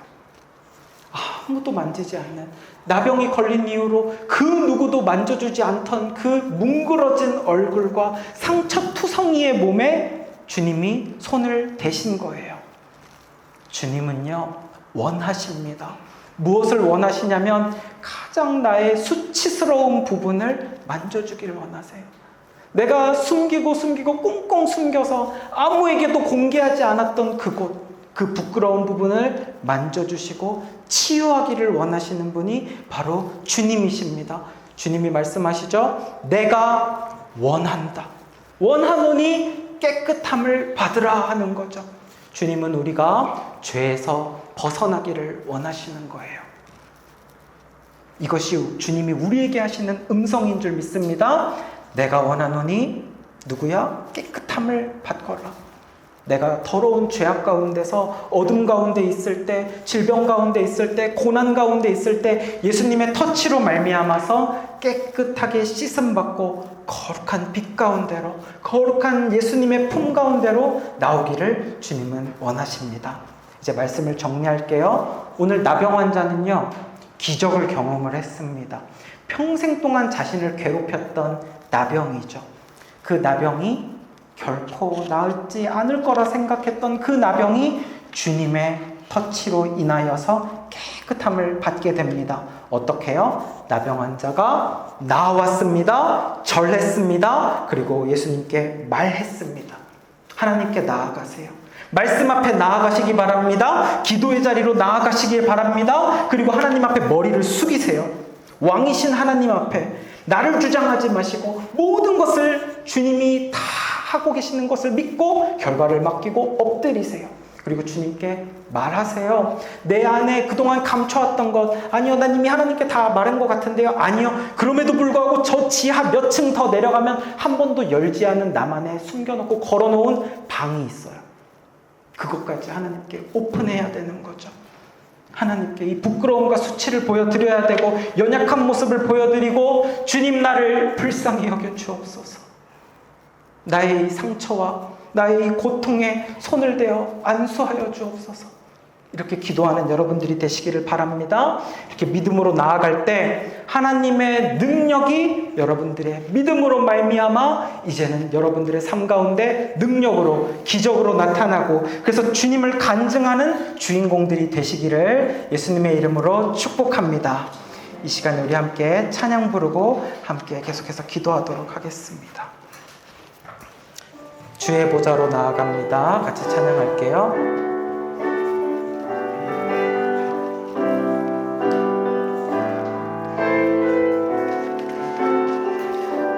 아무도 만지지 않는, 나병이 걸린 이후로 그 누구도 만져주지 않던 그 뭉그러진 얼굴과 상처투성이의 몸에 주님이 손을 대신 거예요. 주님은요, 원하십니다. 무엇을 원하시냐면 가장 나의 수치스러운 부분을 만져주기를 원하세요. 내가 숨기고 꽁꽁 숨겨서 아무에게도 공개하지 않았던 그곳, 그 부끄러운 부분을 만져주시고 치유하기를 원하시는 분이 바로 주님이십니다. 주님이 말씀하시죠. 내가 원한다. 원하노니 깨끗함을 받으라 하는 거죠. 주님은 우리가 죄에서 벗어나기를 원하시는 거예요. 이것이 주님이 우리에게 하시는 음성인 줄 믿습니다. 내가 원하노니 누구야? 깨끗함을 받거라. 내가 더러운 죄악 가운데서 어둠 가운데 있을 때, 질병 가운데 있을 때, 고난 가운데 있을 때 예수님의 터치로 말미암아서 깨끗하게 씻음받고 거룩한 빛 가운데로, 거룩한 예수님의 품 가운데로 나오기를 주님은 원하십니다. 이제 말씀을 정리할게요. 오늘 나병 환자는요, 기적을 경험을 했습니다. 평생 동안 자신을 괴롭혔던 나병이죠. 그 나병이 결코 나을지 않을 거라 생각했던 그 나병이 주님의 터치로 인하여서 깨끗함을 받게 됩니다. 어떻게요? 나병 환자가 나왔습니다. 절했습니다. 그리고 예수님께 말했습니다. 하나님께 나아가세요. 말씀 앞에 나아가시기 바랍니다. 기도의 자리로 나아가시길 바랍니다. 그리고 하나님 앞에 머리를 숙이세요. 왕이신 하나님 앞에 나를 주장하지 마시고 모든 것을 주님이 다 하고 계시는 것을 믿고 결과를 맡기고 엎드리세요. 그리고 주님께 말하세요. 내 안에 그동안 감춰왔던 것, 아니요, 난 이미 하나님께 다 말한 것 같은데요. 아니요, 그럼에도 불구하고 저 지하 몇 층 더 내려가면 한 번도 열지 않은 나만의 숨겨놓고 걸어놓은 방이 있어요. 그것까지 하나님께 오픈해야 되는 거죠. 하나님께 이 부끄러움과 수치를 보여드려야 되고, 연약한 모습을 보여드리고, 주님 나를 불쌍히 여겨 주옵소서. 나의 이 상처와 나의 이 고통에 손을 대어 안수하여 주옵소서. 이렇게 기도하는 여러분들이 되시기를 바랍니다. 이렇게 믿음으로 나아갈 때 하나님의 능력이 여러분들의 믿음으로 말미암아 이제는 여러분들의 삶 가운데 능력으로, 기적으로 나타나고, 그래서 주님을 간증하는 주인공들이 되시기를 예수님의 이름으로 축복합니다. 이 시간에 우리 함께 찬양 부르고 함께 계속해서 기도하도록 하겠습니다. 주의 보좌로 나아갑니다. 같이 찬양할게요.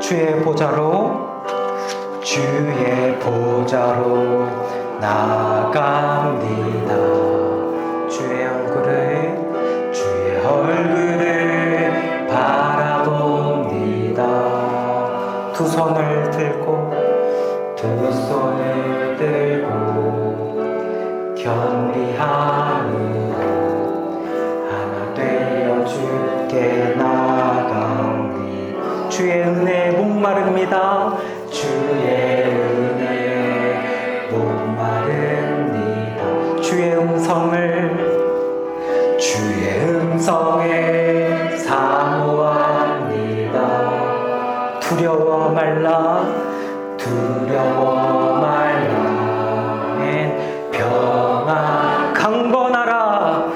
주의 보좌로, 주의 보좌로 나아갑니다. 주의 얼굴을 바라봅니다. 두 손을 들고 겸비함으로 하나 되어 주께 나아갑니다. 주의 은혜에 목마릅니다. 주의 은혜에 목마릅니다. 주의 음성에 사모합니다. 두려워 말라 평안 강건하라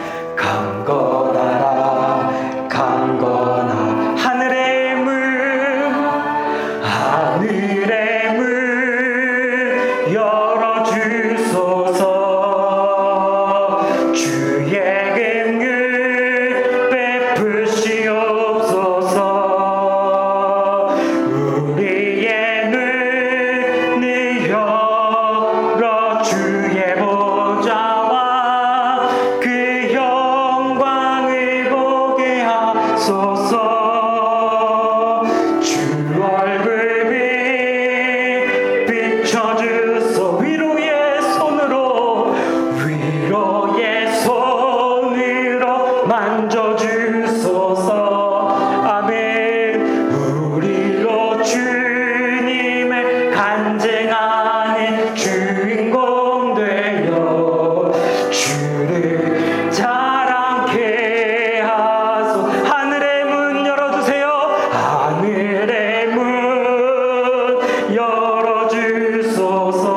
하늘의 문 열어주소서. 주의 긍휼 베푸시옵소서. 우리의 눈을 열어 주의 보좌와 그 영광을 보게 하소서. 주 얼굴 비춰주소. 위로의 손으로 만져주소서. 아멘. 우리로 주님을 간증하는 주인공 되어 주를 자랑케 하소. 하늘의 문 열어주세요. 하늘의 문 열어주소서.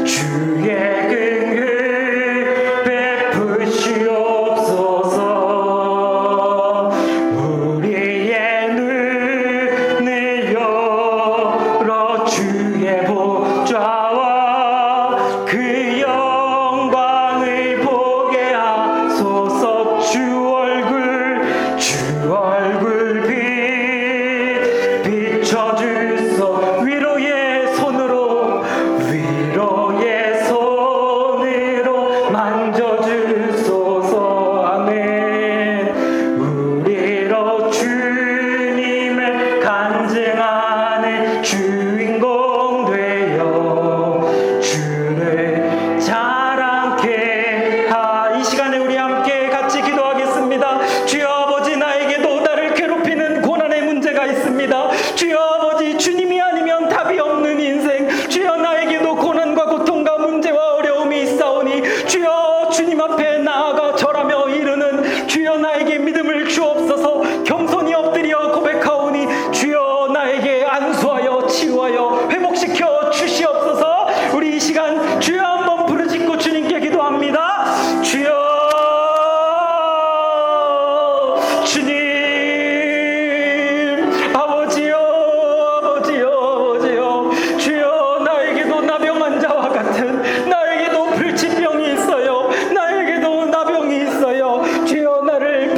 주의 긍휼 베푸시옵소서. 우리의 눈을 열어 주의 보좌와 그 영광을 보게 하소서. 주 얼굴 비춰주소. 위로의 손으로 만져주소서. 아멘. 우리로 주님을 간증하는 주인공 되어 주를 자랑케 이 시간에 우리 함께 같이 기도하겠습니다. 주여 아버지, 나에게도 나를 괴롭히는 고난의 문제가 있습니다. 주여 아버지, 주님이 아니면 답이 없는 인생. 주여 나에게도 고난과 고통과 문제와 어려움이 있사오니 주여 주님 앞에 나아가 절하며 이르는 주여 나에게 믿음을 주옵소서. 겸손히 엎드려 고백하오니 주여 나에게 안수하여 치유하여 회복시켜 주시옵소서. 우리 이 시간 주여 한번 부르짖고 주님께 기도합니다. 주여, 주님, 아버지요, 주여 나에게도 나병 환자와 같은, 나에게도 불치병이 있어요. 나에게도 나병이 있어요. 주여 나를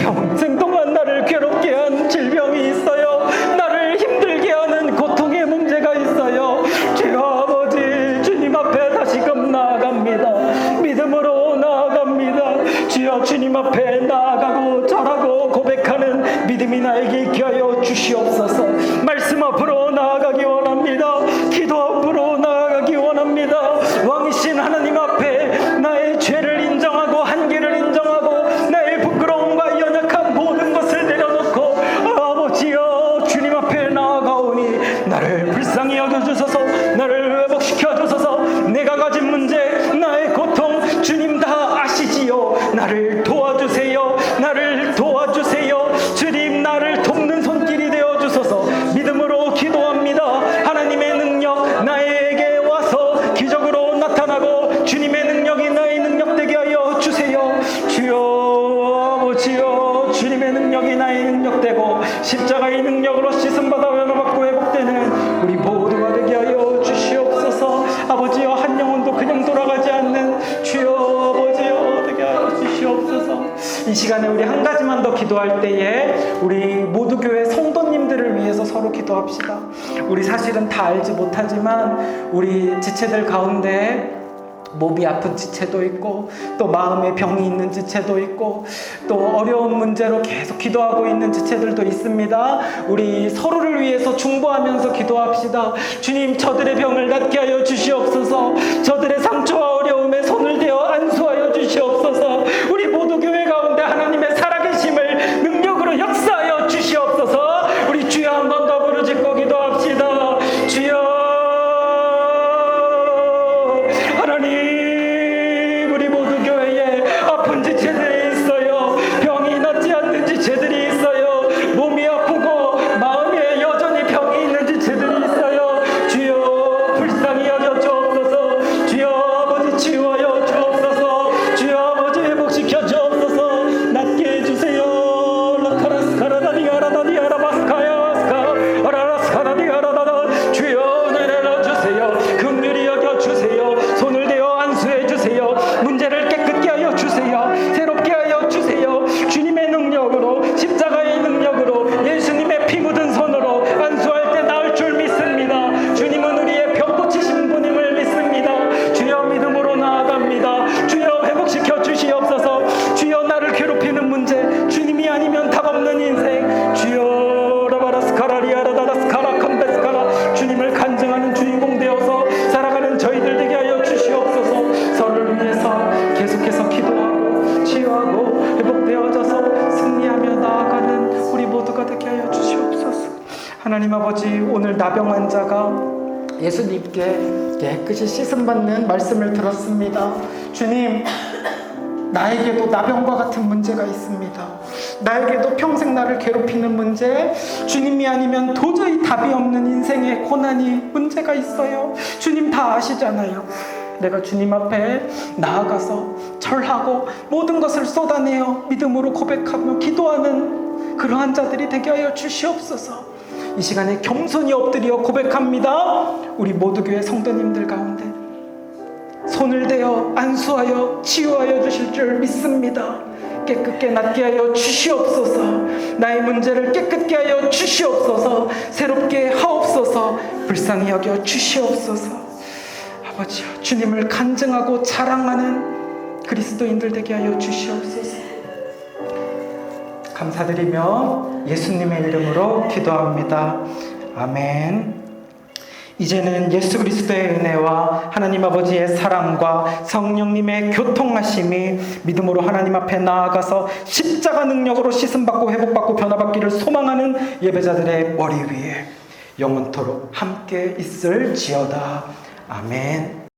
주님 앞에 나아가고 절하고 고백하는 믿음이 나에게 있게 하여 주시옵소서. 말씀 앞으로 나아가기 원합니다. 기도 앞으로 나아가기 원합니다. 왕이신 하나님 앞에 나의 죄를 인정하고 한계를 인정하고 나의 부끄러움과 연약한 모든 것을 내려놓고 아버지여 주님 앞에 나아가오니 나를 불쌍히 여겨주소서. 나를 회복시켜 주소서. 내가 가진 문제, 나의 고통 주님 다 아시지요. 나를 도와주세요. 나를 도와주세요. 주님 나를 돕는 손길이 되어 주소서. 믿음으로 기도합니다. 하나님의 능력 나에게 와서 기적으로 나타나고 주님의 능력이 나의 능력 되게 하여 주세요. 주여 아버지여 주님의 능력이 나의 능력 되고 십자가의 능력으로 씻음받아 변화받고 회복되는 우리 모두가 되게 하여 주시옵소서. 아버지여 한 영혼도 그냥 돌아가지 않는 주여 아버지여 되게 하여 주시옵소서. 이 시간에 우리 한 가지만 더 기도할 때에 우리 모두 교회 성도님들을 위해서 서로 기도합시다. 우리 사실은 다 알지 못하지만 우리 지체들 가운데 몸이 아픈 지체도 있고 또 마음에 병이 있는 지체도 있고 또 어려운 문제로 계속 기도하고 있는 지체들도 있습니다. 우리 서로를 위해서 중보하면서 기도합시다. 주님 저들의 병을 낫게 하여 주시옵소서. 저들의 상처와 어려움에 손을 대어 안수하여 주시옵소서. 우리 모두 교회 가운데 하나님의 살아계심을 능력으로 역사하여 주시옵소서. 우리 주여 한 번 더 부르짖고 기도합시다. 주여 하나님 우리 모두 교회에 아픈 지체들이 있어요. 병이 낫지 않는 지체들이 있어요. 몸이 아프고 마음에 여전히 병이 있는 지체들이 있어요. 주여 불쌍히 여겨 주옵소서. 주여 아버지 치유하여 주옵소서. 주여 아버지 회복시켜 주옵소서. 낫게 해주세요. 라카라스카라다디아라다디아라바스카야스카 아라라스카라디아라다다 주여 내려주세요. 긍휼히 여겨주세요. 손을 대어 안수해 주세요. 문제를 깨끗게 하여 주세요. 새롭게 하여 주세요. 주님의 능력으로 십자가의 능력으로 예수님의 피 묻은 손으로 안수할 때 나을 줄 믿습니다. 주님은 우리의 병 고치신 분임을 믿습니다. 주여 믿음으로 나아갑니다. 주여 회복시켜 주시옵소서. 주여 나를 괴롭히는 문제 주님이 아니면 답 없는 인생 주여 라바라스카라리아라다라스카라 컴베스카라 주님을 간증하는 주인공 되어서 살아가는 저희들 되게 하여 주시옵소서. 서로를 위해서 계속해서 기도하고 치유하고 회복되어져서 승리하며 나아가는 우리 모두가 되게 하여 주시옵소서. 하나님 아버지 오늘 나병 환자가 예수님께 깨끗이 씻음받는 말씀을 들었습니다. 주님 나에게도 나병과 같은 문제가 있습니다. 나에게도 평생 나를 괴롭히는 문제, 주님이 아니면 도저히 답이 없는 인생의 고난이 문제가 있어요. 주님 다 아시잖아요. 내가 주님 앞에 나아가서 절하고 모든 것을 쏟아내어 믿음으로 고백하며 기도하는 그러한 자들이 되게 하여 주시옵소서. 이 시간에 겸손히 엎드려 고백합니다. 우리 모두 교회 성도님들 가운데 손을 대어 안수하여 치유하여 주실 줄 믿습니다. 깨끗게 낫게 하여 주시옵소서. 나의 문제를 깨끗게 하여 주시옵소서. 새롭게 하옵소서. 불쌍히 여겨 주시옵소서. 아버지여 주님을 간증하고 자랑하는 그리스도인들 되게 하여 주시옵소서. 감사드리며 예수님의 이름으로 기도합니다. 아멘. 이제는 예수 그리스도의 은혜와 하나님 아버지의 사랑과 성령님의 교통하심이 믿음으로 하나님 앞에 나아가서 십자가 능력으로 씻음받고 회복받고 변화받기를 소망하는 예배자들의 머리 위에 영원토록 함께 있을지어다. 아멘.